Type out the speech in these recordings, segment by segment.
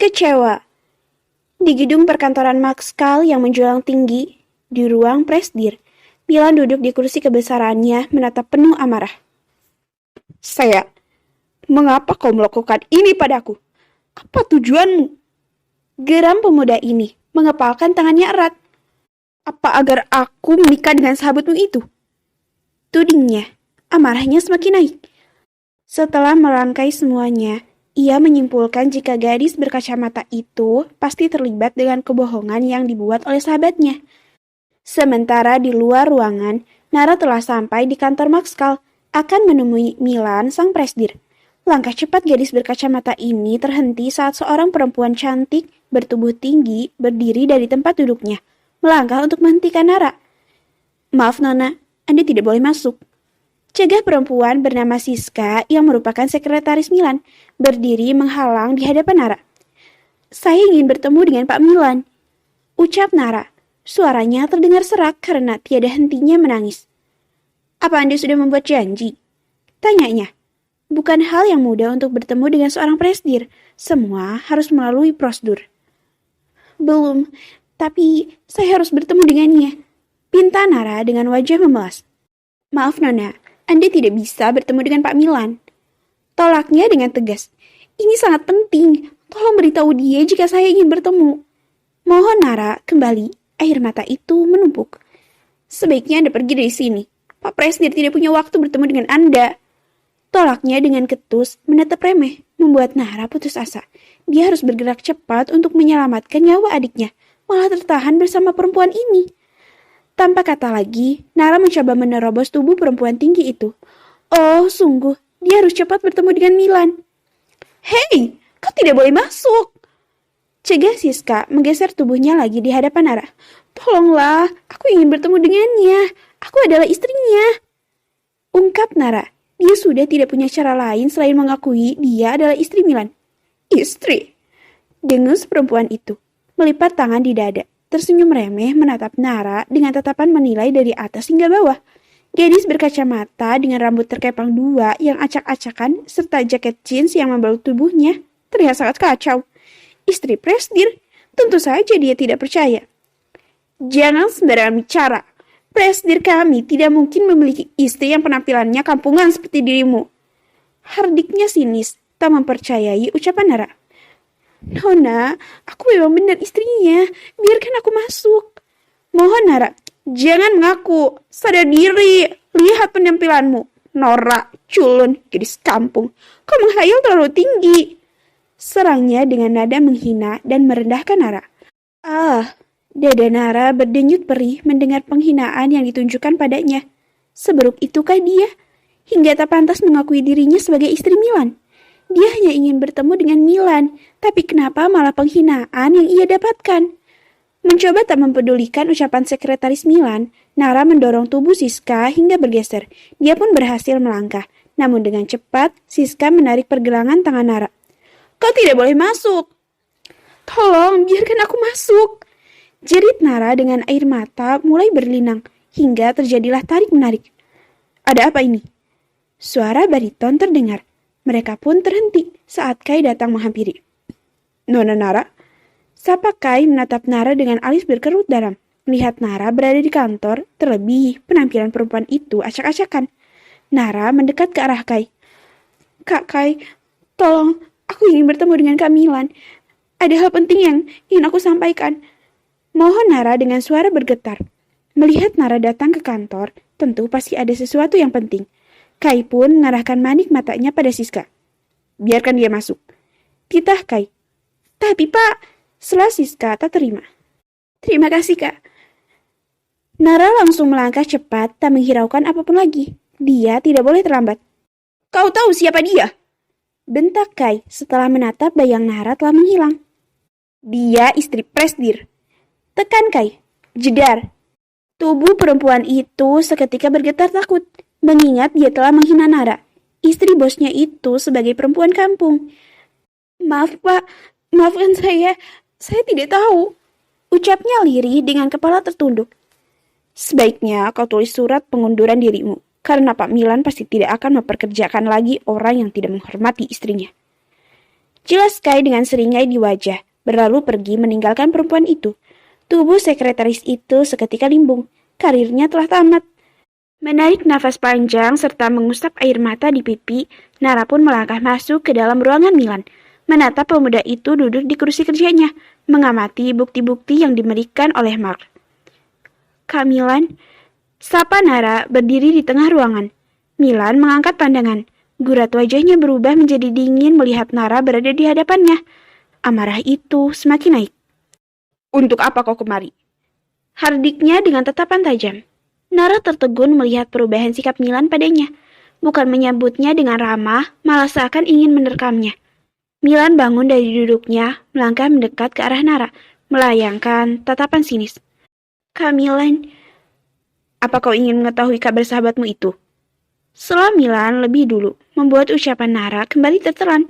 Kecewa. Di gedung perkantoran Maxkal yang menjulang tinggi, di ruang presdir, Milan duduk di kursi kebesarannya menatap penuh amarah. Saya, mengapa kau melakukan ini padaku? Apa tujuanmu? Geram pemuda ini mengepalkan tangannya erat. Apa agar aku menikah dengan sahabatmu itu? Tudingnya, amarahnya semakin naik. Setelah merangkai semuanya, ia menyimpulkan jika gadis berkacamata itu pasti terlibat dengan kebohongan yang dibuat oleh sahabatnya. Sementara di luar ruangan, Nara telah sampai di kantor Maxkal, akan menemui Milan sang presdir. Langkah cepat gadis berkacamata ini terhenti saat seorang perempuan cantik, bertubuh tinggi, berdiri dari tempat duduknya, melangkah untuk menghentikan Nara. Maaf Nona, Anda tidak boleh masuk. Cegah perempuan bernama Siska yang merupakan sekretaris Milan, berdiri menghalang di hadapan Nara. Saya ingin bertemu dengan Pak Milan, ucap Nara. Suaranya terdengar serak karena tiada hentinya menangis. Apa Anda sudah membuat janji? Tanyanya. Bukan hal yang mudah untuk bertemu dengan seorang presdir. Semua harus melalui prosedur. Belum, tapi saya harus bertemu dengannya. Pinta Nara dengan wajah memelas. Maaf Nona, Anda tidak bisa bertemu dengan Pak Milan. Tolaknya dengan tegas. Ini sangat penting. Tolong beritahu dia jika saya ingin bertemu. Mohon Nara, kembali. Air mata itu menumpuk. Sebaiknya Anda pergi dari sini. Pak Presdir tidak punya waktu bertemu dengan Anda. Tolaknya dengan ketus menatap remeh, membuat Nara putus asa. Dia harus bergerak cepat untuk menyelamatkan nyawa adiknya, malah tertahan bersama perempuan ini. Tanpa kata lagi, Nara mencoba menerobos tubuh perempuan tinggi itu. Oh, sungguh, dia harus cepat bertemu dengan Milan. Hei, kau tidak boleh masuk! Cegah Siska menggeser tubuhnya lagi di hadapan Nara. Tolonglah, aku ingin bertemu dengannya. Aku adalah istrinya. Ungkap Nara. Dia sudah tidak punya cara lain selain mengakui dia adalah istri Milan. Istri? Dengus perempuan itu, melipat tangan di dada, tersenyum remeh menatap Nara dengan tatapan menilai dari atas hingga bawah. Gadis berkacamata dengan rambut terkepang dua yang acak-acakan serta jaket jeans yang membalut tubuhnya terlihat sangat kacau. Istri presdir, tentu saja dia tidak percaya. Jangan sembarangan bicara. Presdir kami tidak mungkin memiliki istri yang penampilannya kampungan seperti dirimu. Hardiknya sinis, tak mempercayai ucapan Nara. Nona, aku memang benar istrinya. Biarkan aku masuk. Mohon Nara, jangan mengaku. Sadar diri. Lihat penampilanmu. Norak, culun, gadis kampung. Kau menghayal terlalu tinggi. Serangnya dengan nada menghina dan merendahkan Nara. Dada Nara berdenyut perih mendengar penghinaan yang ditunjukkan padanya. Seburuk itukah dia? Hingga tak pantas mengakui dirinya sebagai istri Milan. Dia hanya ingin bertemu dengan Milan, tapi kenapa malah penghinaan yang ia dapatkan? Mencoba tak mempedulikan ucapan sekretaris Milan, Nara mendorong tubuh Siska hingga bergeser. Dia pun berhasil melangkah, namun dengan cepat Siska menarik pergelangan tangan Nara. Kau tidak boleh masuk. Tolong, biarkan aku masuk. Jerit Nara dengan air mata mulai berlinang, hingga terjadilah tarik-menarik. Ada apa ini? Suara bariton terdengar. Mereka pun terhenti saat Kai datang menghampiri. Nona Nara? Sapa Kai menatap Nara dengan alis berkerut dalam. Melihat Nara berada di kantor, terlebih penampilan perempuan itu acak-acakan. Nara mendekat ke arah Kai. Kak Kai, tolong, aku ingin bertemu dengan Kak Milan. Ada hal penting yang ingin aku sampaikan. Mohon Nara dengan suara bergetar. Melihat Nara datang ke kantor, tentu pasti ada sesuatu yang penting. Kai pun mengarahkan manik matanya pada Siska. Biarkan dia masuk. Titah Kai. Tapi Pak, setelah Siska tak terima. Terima kasih Kak. Nara langsung melangkah cepat, tak menghiraukan apapun lagi. Dia tidak boleh terlambat. Kau tahu siapa dia? Bentak Kai setelah menatap bayang Nara telah menghilang. Dia istri presdir. Tekan Kai. Jedar. Tubuh perempuan itu seketika bergetar takut, mengingat dia telah menghina Nara, istri bosnya itu sebagai perempuan kampung. Maaf Pak, maafkan saya tidak tahu. Ucapnya lirih dengan kepala tertunduk. Sebaiknya kau tulis surat pengunduran dirimu, karena Pak Milan pasti tidak akan memperkerjakan lagi orang yang tidak menghormati istrinya. Jelas Sky dengan seringai di wajah, berlalu pergi meninggalkan perempuan itu. Tubuh sekretaris itu seketika limbung. Karirnya telah tamat. Menarik nafas panjang serta mengusap air mata di pipi, Nara pun melangkah masuk ke dalam ruangan Milan. Menatap pemuda itu duduk di kursi kerjanya, mengamati bukti-bukti yang diberikan oleh Mark. Kak Milan, sapa Nara berdiri di tengah ruangan. Milan mengangkat pandangan. Gurat wajahnya berubah menjadi dingin melihat Nara berada di hadapannya. Amarah itu semakin naik. Untuk apa kau kemari? Hardiknya dengan tatapan tajam. Nara tertegun melihat perubahan sikap Milan padanya. Bukan menyambutnya dengan ramah, malah seakan ingin menerkamnya. Milan bangun dari duduknya, melangkah mendekat ke arah Nara, melayangkan tatapan sinis. Kak Milan, apa kau ingin mengetahui kabar sahabatmu itu? Setelah Milan lebih dulu membuat ucapan Nara kembali tertelan.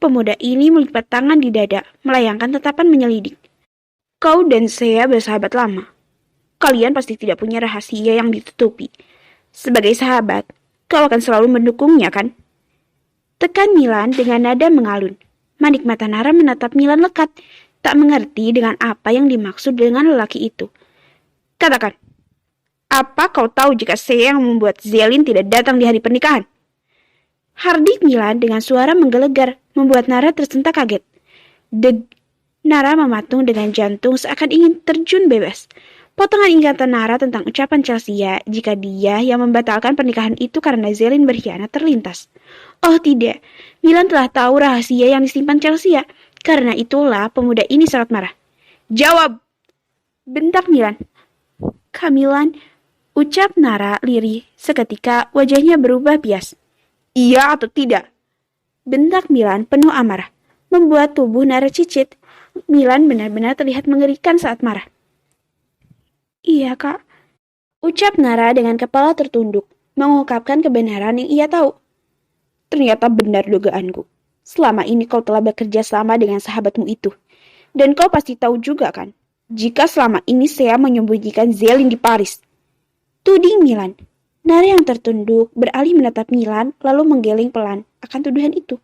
Pemuda ini melipat tangan di dada, melayangkan tatapan menyelidik. Kau dan saya bersahabat lama. Kalian pasti tidak punya rahasia yang ditutupi. Sebagai sahabat, kau akan selalu mendukungnya, kan? Tekan Milan dengan nada mengalun. Manik mata Nara menatap Milan lekat, tak mengerti dengan apa yang dimaksud dengan lelaki itu. Katakan, apa kau tahu jika saya yang membuat Zelin tidak datang di hari pernikahan? Hardik Milan dengan suara menggelegar, membuat Nara tersentak kaget. Deg, Nara mematung dengan jantung seakan ingin terjun bebas. Potongan ingatan Nara tentang ucapan Chelsea jika dia yang membatalkan pernikahan itu karena Zelin berkhianat terlintas. Oh tidak, Milan telah tahu rahasia yang disimpan Chelsea. Karena itulah pemuda ini sangat marah. Jawab! Bentak Milan. Kak Milan, ucap Nara lirih, seketika wajahnya berubah bias. Iya atau tidak? Bentak Milan penuh amarah, membuat tubuh Nara cicit. Milan benar-benar terlihat mengerikan saat marah. Iya kak, ucap Nara dengan kepala tertunduk, mengungkapkan kebenaran yang ia tahu. Ternyata benar dugaanku. Selama ini kau telah bekerja sama dengan sahabatmu itu. Dan kau pasti tahu juga kan, jika selama ini saya menyembunyikan Zelin di Paris. Tuding Milan. Nara yang tertunduk beralih menatap Milan lalu menggeleng pelan akan tuduhan itu.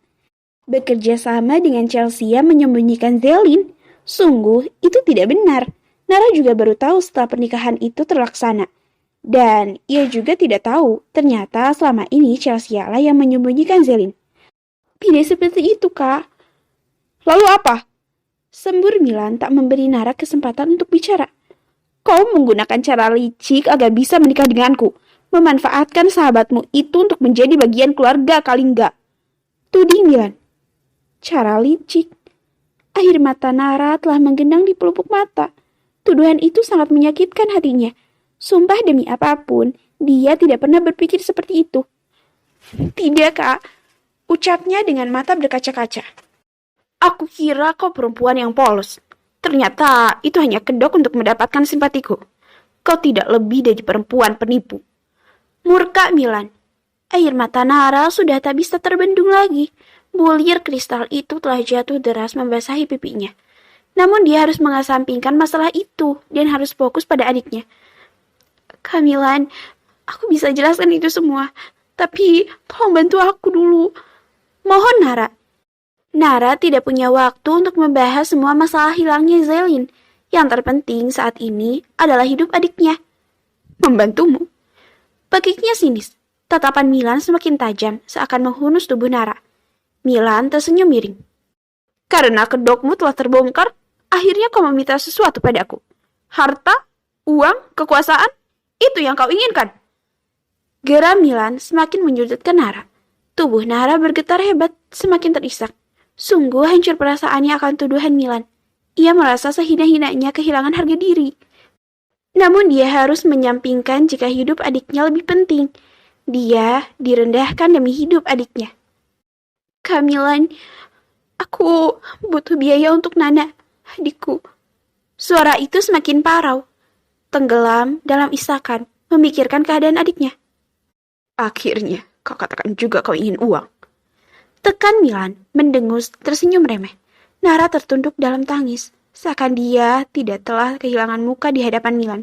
Bekerja sama dengan Chelsea menyembunyikan Zelin? Sungguh, itu tidak benar. Nara juga baru tahu setelah pernikahan itu terlaksana. Dan ia juga tidak tahu, ternyata selama ini Chelsea lah yang menyembunyikan Zelin. Tidak seperti itu, Kak. Lalu apa? Sembur Milan tak memberi Nara kesempatan untuk bicara. Kau menggunakan cara licik agar bisa menikah denganku. Memanfaatkan sahabatmu itu untuk menjadi bagian keluarga Kalingga. Tuding Milan. Cara licik. Air mata Nara telah menggenang di pelupuk mata. Tuduhan itu sangat menyakitkan hatinya. Sumpah demi apapun, dia tidak pernah berpikir seperti itu. Tidak, Kak. Ucapnya dengan mata berkaca-kaca. Aku kira kau perempuan yang polos. Ternyata itu hanya kedok untuk mendapatkan simpatiku. Kau tidak lebih dari perempuan penipu. Murka Milan. Air mata Nara sudah tak bisa terbendung lagi. Bulir kristal itu telah jatuh deras membasahi pipinya. Namun dia harus mengesampingkan masalah itu dan harus fokus pada adiknya. Kamilan, aku bisa jelaskan itu semua. Tapi tolong bantu aku dulu. Mohon Nara. Nara tidak punya waktu untuk membahas semua masalah hilangnya Zelin. Yang terpenting saat ini adalah hidup adiknya. Membantumu? Pekiknya sinis. Tatapan Milan semakin tajam seakan menghunus tubuh Nara. Milan tersenyum miring. Karena kedokmu telah terbongkar, akhirnya kau meminta sesuatu padaku. Harta, uang, kekuasaan, itu yang kau inginkan. Geram Milan semakin menyudutkan Nara. Tubuh Nara bergetar hebat, semakin terisak. Sungguh hancur perasaannya akan tuduhan Milan. Ia merasa sehina-hinanya kehilangan harga diri. Namun dia harus menyampingkan jika hidup adiknya lebih penting. Dia direndahkan demi hidup adiknya. Kamilan, aku butuh biaya untuk Nana, adikku. Suara itu semakin parau. Tenggelam dalam isakan, memikirkan keadaan adiknya. Akhirnya, kau katakan juga kau ingin uang. Tekan Milan, mendengus, tersenyum remeh. Nara tertunduk dalam tangis, seakan dia tidak telah kehilangan muka di hadapan Milan.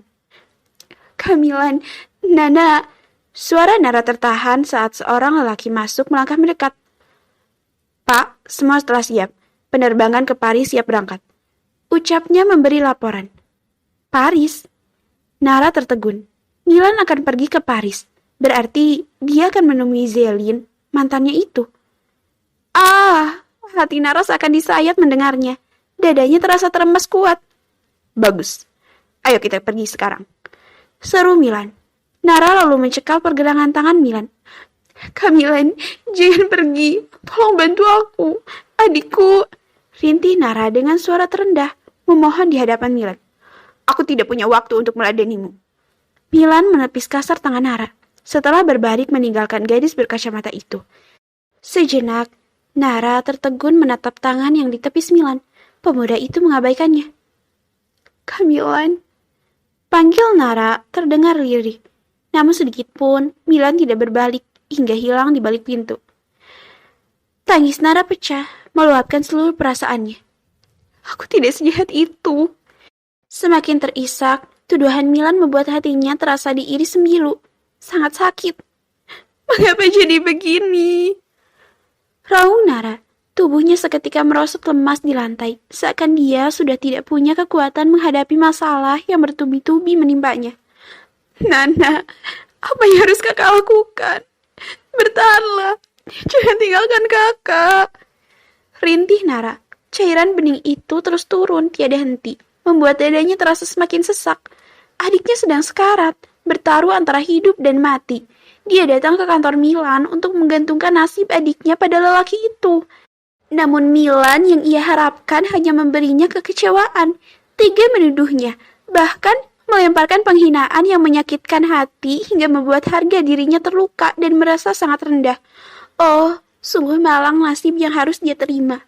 Kamilan, Nana. Suara Nara tertahan saat seorang lelaki masuk melangkah mendekat. Pak, semua telah siap. Penerbangan ke Paris siap berangkat. Ucapnya memberi laporan. Paris? Nara tertegun. Milan akan pergi ke Paris. Berarti dia akan menemui Zelin, mantannya itu. Hati Nara seakan disayat mendengarnya. Dadanya terasa terembas kuat. Bagus. Ayo kita pergi sekarang. Seru Milan. Nara lalu mencekal pergelangan tangan Milan. Kak Milan, jangan pergi. Tolong bantu aku. Adikku. Rintih Nara dengan suara terendah, memohon di hadapan Milan. Aku tidak punya waktu untuk meladenimu. Milan menepis kasar tangan Nara, setelah berbalik meninggalkan gadis berkacamata itu. Sejenak, Nara tertegun menatap tangan yang ditepis Milan. Pemuda itu mengabaikannya. Kak Milan. Panggil Nara terdengar lirih. Namun sedikit pun Milan tidak berbalik hingga hilang di balik pintu. Tangis Nara pecah, meluapkan seluruh perasaannya. Aku tidak sejahat itu. Semakin terisak, tuduhan Milan membuat hatinya terasa diiris sembilu. Sangat sakit. Mengapa jadi begini? Raung Nara, tubuhnya seketika merosot lemas di lantai, seakan dia sudah tidak punya kekuatan menghadapi masalah yang bertubi-tubi menimpanya. Nana, apa yang harus kakak lakukan? Bertahanlah, jangan tinggalkan kakak. Rintih Nara, cairan bening itu terus turun tiada henti, membuat dadanya terasa semakin sesak. Adiknya sedang sekarat, bertaruh antara hidup dan mati. Dia datang ke kantor Milan untuk menggantungkan nasib adiknya pada lelaki itu. Namun Milan yang ia harapkan hanya memberinya kekecewaan, tega menuduhnya, bahkan melemparkan penghinaan yang menyakitkan hati hingga membuat harga dirinya terluka dan merasa sangat rendah. Oh, sungguh malang nasib yang harus dia terima.